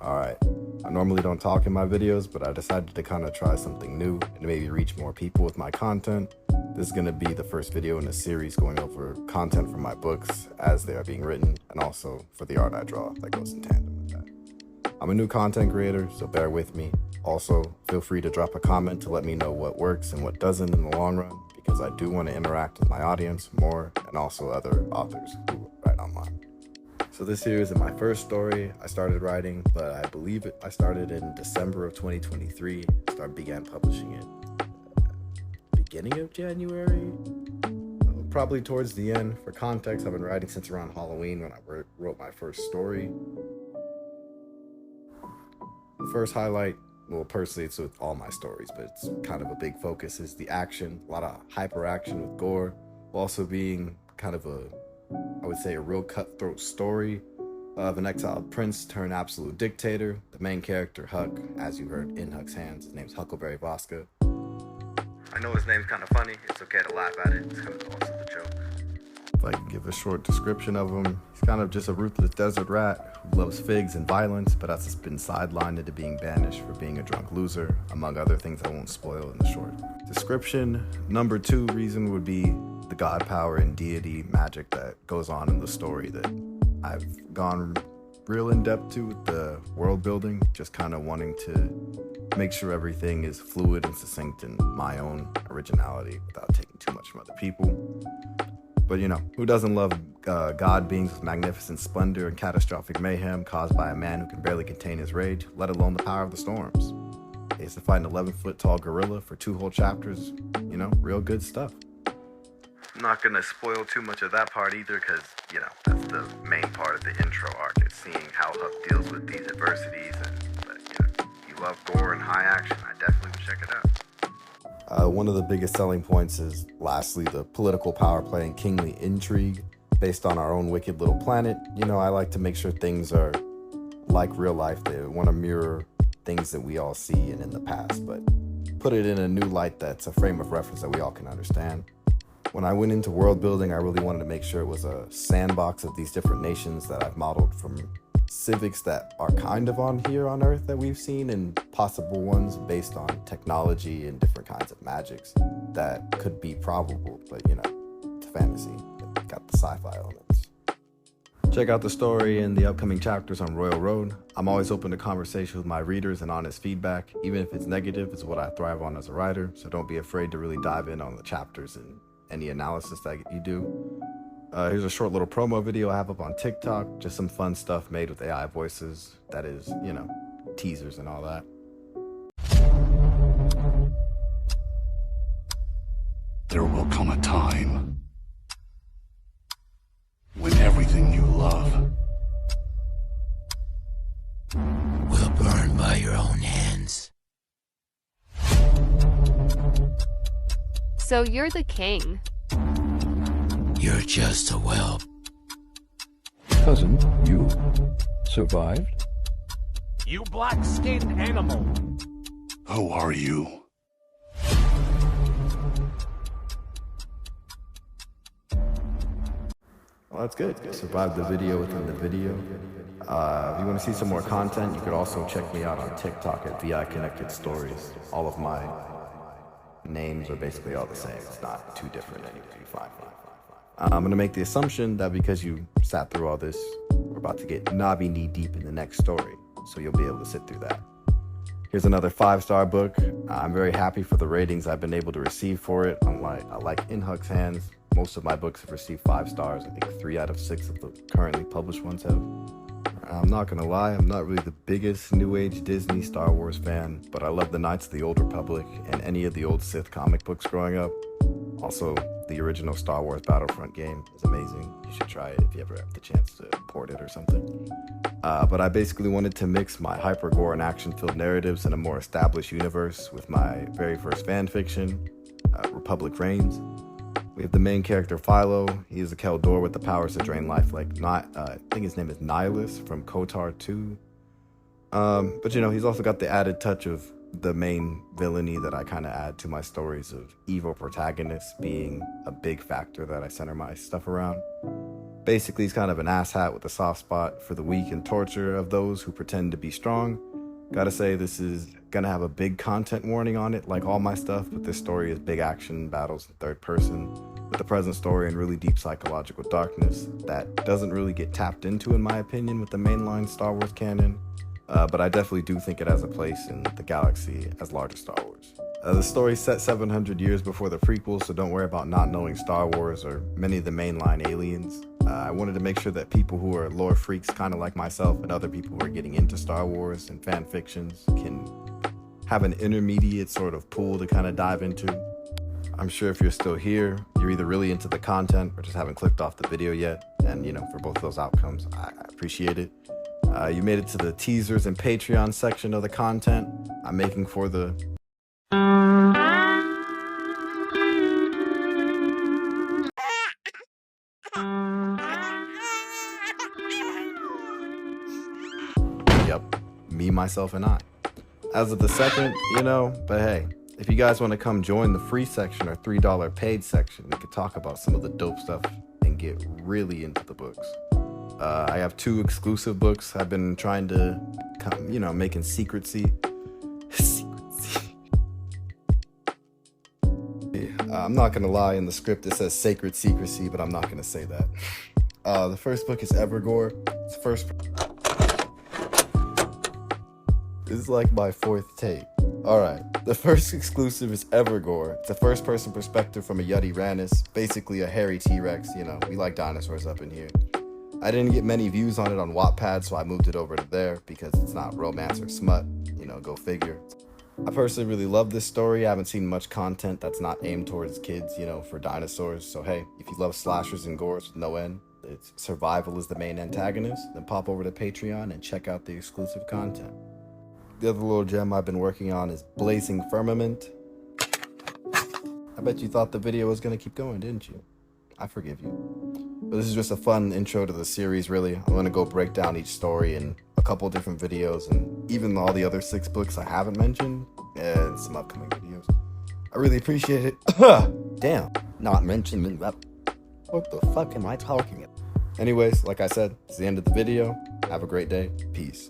Alright, I normally don't talk in my videos, but I decided to kind of try something new and maybe reach more people with my content. This is going to be the first video in a series going over content from my books as they are being written, and also for the art I draw that goes in tandem with that. I'm a new content creator, so bear with me. Also, feel free to drop a comment to let me know what works and what doesn't in the long run, because I do want to interact with my audience more and also other authors who write online. So this here isn't my first story I started writing, but I believe I started in December of 2023. Began publishing it beginning of January, probably towards the end. For context, I've been writing since around Halloween when I wrote my first story. The first highlight, well, personally it's with all my stories, but it's kind of a big focus, is the action. A lot of hyper action with gore, while also being kind of I would say a real cutthroat story of an exiled prince turned absolute dictator. The main character, Huck, as you heard in Huck's hands, his name's Huckleberry Voska. I know his name's kind of funny, it's okay to laugh at it, it's kind of also the joke. If I can give a short description of him, he's kind of just a ruthless desert rat who loves figs and violence, but has been sidelined into being banished for being a drunk loser, among other things I won't spoil in the short description. Number 2 reason would be the god power and deity magic that goes on in the story that I've gone real in depth to with the world building, just kind of wanting to make sure everything is fluid and succinct in my own originality without taking too much from other people. But you know, who doesn't love god beings with magnificent splendor and catastrophic mayhem caused by a man who can barely contain his rage, let alone the power of the storms? He has to fight an 11-foot tall gorilla for 2 whole chapters. You know, real good stuff. I'm not going to spoil too much of that part either, because, you know, that's the main part of the intro arc, is seeing how Huck deals with these adversities. But, you know, you love gore and high action, I definitely would check it out. One of the biggest selling points is, lastly, the political power play and kingly intrigue based on our own wicked little planet. You know, I like to make sure things are like real life. They want to mirror things that we all see and in the past, but put it in a new light that's a frame of reference that we all can understand. When I went into world building, I really wanted to make sure it was a sandbox of these different nations that I've modeled from civics that are kind of on here on Earth that we've seen, and possible ones based on technology and different kinds of magics that could be probable, but you know, it's fantasy. It's got the sci-fi elements. Check out the story in the upcoming chapters on Royal Road. I'm always open to conversation with my readers and honest feedback, even if it's negative. It's what I thrive on as a writer, so don't be afraid to really dive in on the chapters and any analysis that you do. Here's a short little promo video I have up on TikTok, just some fun stuff made with AI voices, that is, you know, teasers and all that. There will come a time when everything you love will burn by your own hands. So you're the king. You're just a whelp. Cousin, you survived? You black-skinned animal. Who are you? Well, that's good. Survived the video within the video. If you want to see some more content, you could also check me out on TikTok at Vi.Connected.Stories. All of my names are basically all the same. It's not too different anyway. You find me. I'm going to make the assumption that because you sat through all this, we're about to get knobby knee deep in the next story, so you'll be able to sit through that. Here's another 5-star book. I'm very happy for the ratings I've been able to receive for it. I like In Huck's Hands. Most of my books have received 5 stars. I think 3 out of 6 of the currently published ones have. I'm not gonna lie, I'm not really the biggest New Age Disney Star Wars fan, but I love the Knights of the Old Republic and any of the old Sith comic books growing up. Also, the original Star Wars Battlefront game is amazing. You should try it if you ever have the chance to port it or something. But I basically wanted to mix my hyper-gore and action-filled narratives in a more established universe with my very first fan fiction, Republic Reigns. We have the main character, Philo. He is a Keldor with the powers to drain life I think his name is Nihilus from KOTOR 2. But you know, he's also got the added touch of the main villainy that I kind of add to my stories of evil protagonists being a big factor that I center my stuff around. Basically, he's kind of an asshat with a soft spot for the weak and torture of those who pretend to be strong. Gotta say, this is gonna have a big content warning on it, like all my stuff, but this story is big action battles in third person, with the present story and really deep psychological darkness that doesn't really get tapped into, in my opinion, with the mainline Star Wars canon. But I definitely do think it has a place in the galaxy as large as Star Wars. The story's set 700 years before the prequels, so don't worry about not knowing Star Wars or many of the mainline aliens. I wanted to make sure that people who are lore freaks, kind of like myself, and other people who are getting into Star Wars and fan fictions can have an intermediate sort of pool to kind of dive into. I'm sure if you're still here, you're either really into the content or just haven't clicked off the video yet. And, for both those outcomes, I appreciate it. You made it to the teasers and Patreon section of the content I'm making for the... Yep, me, myself, and I. As of the second, but hey, if you guys want to come join the free section or $3 paid section, we could talk about some of the dope stuff and get really into the books. I have 2 exclusive books I've been trying to, make in secrecy. I'm not gonna lie, in the script it says sacred secrecy, but I'm not gonna say that. The first book is Evergore. It's the first... This is like my 4th take. Alright, the first exclusive is Evergore. It's a first-person perspective from a Yeti Ranus, basically a hairy T-Rex. We like dinosaurs up in here. I didn't get many views on it on Wattpad, so I moved it over to there because it's not romance or smut, go figure. I personally really love this story. I haven't seen much content that's not aimed towards kids, for dinosaurs. So hey, if you love slashers and gores with no end, it's survival is the main antagonist, then pop over to Patreon and check out the exclusive content. The other little gem I've been working on is Blazing Firmament. I bet you thought the video was gonna keep going, didn't you? I forgive you. But this is just a fun intro to the series, really. I'm gonna go break down each story in a couple different videos, and even all the other 6 books I haven't mentioned, and some upcoming videos. I really appreciate it. Damn, not mentioning that. What the fuck am I talking about? Anyways, like I said, it's the end of the video. Have a great day. Peace.